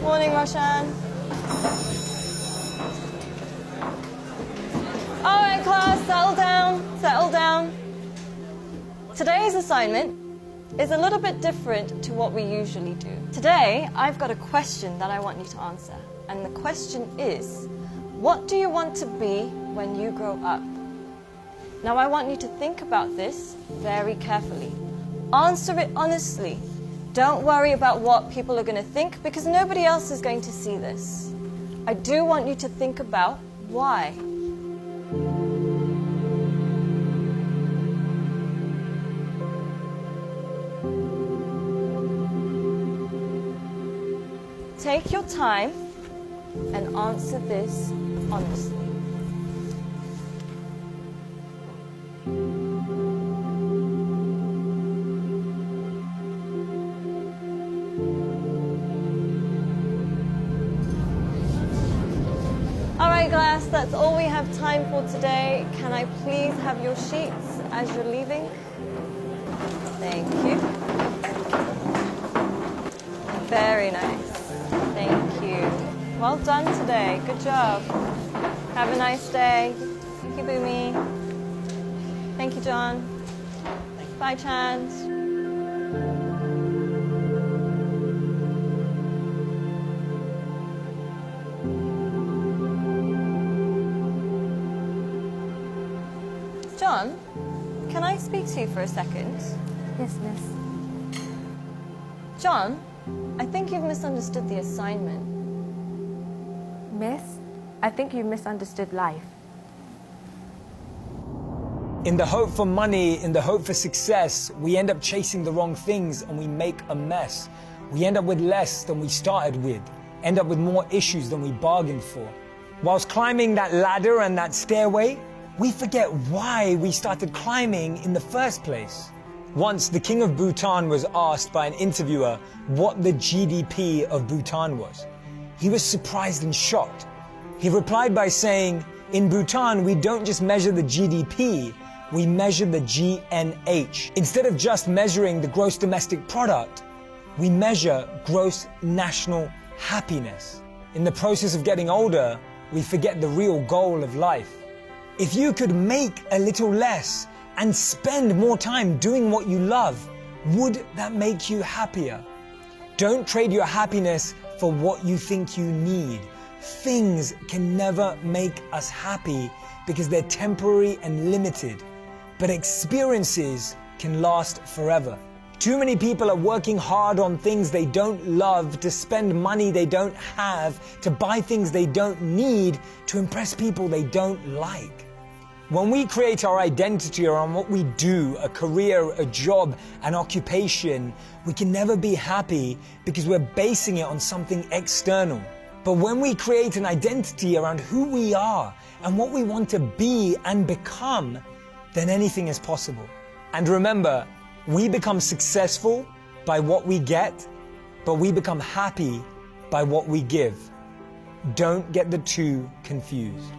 Morning, Roshan. All right, class, settle down, settle down. Today's assignment is a little bit different to what we usually do. Today, I've got a question that I want you to answer. And the question is, what do you want to be when you grow up? Now, I want you to think about this very carefully. Answer it honestly. Don't worry about what people are going to think, because nobody else is going to see this. I do want you to think about why. Take your time and answer this honestly. All right, class, that's all we have time for today. Can I please have your sheets as you're leaving? Thank you. Very nice. Thank you. Well done today. Good job. Have a nice day. Thank you, Boomy. Thank you, John. Bye, Chand. John, can I speak to you for a second? Yes, miss. John, I think you've misunderstood the assignment. Miss, I think you misunderstood life. In the hope for money, in the hope for success, we end up chasing the wrong things and we make a mess. We end up with less than we started with, end up with more issues than we bargained for. Whilst climbing that ladder and that stairway, we forget why we started climbing in the first place. Once, the king of Bhutan was asked by an interviewer what the GDP of Bhutan was. He was surprised and shocked. He replied by saying, in Bhutan, we don't just measure the GDP, we measure the GNH. Instead of just measuring the gross domestic product, we measure gross national happiness. In the process of getting older, we forget the real goal of life. If you could make a little less and spend more time doing what you love, would that make you happier? Don't trade your happiness for what you think you need. Things can never make us happy because they're temporary and limited, but experiences can last forever. Too many people are working hard on things they don't love, to spend money they don't have, to buy things they don't need, to impress people they don't like. When we create our identity around what we do, a career, a job, an occupation, we can never be happy because we're basing it on something external. But when we create an identity around who we are and what we want to be and become, then anything is possible. And remember, we become successful by what we get, but we become happy by what we give. Don't get the two confused.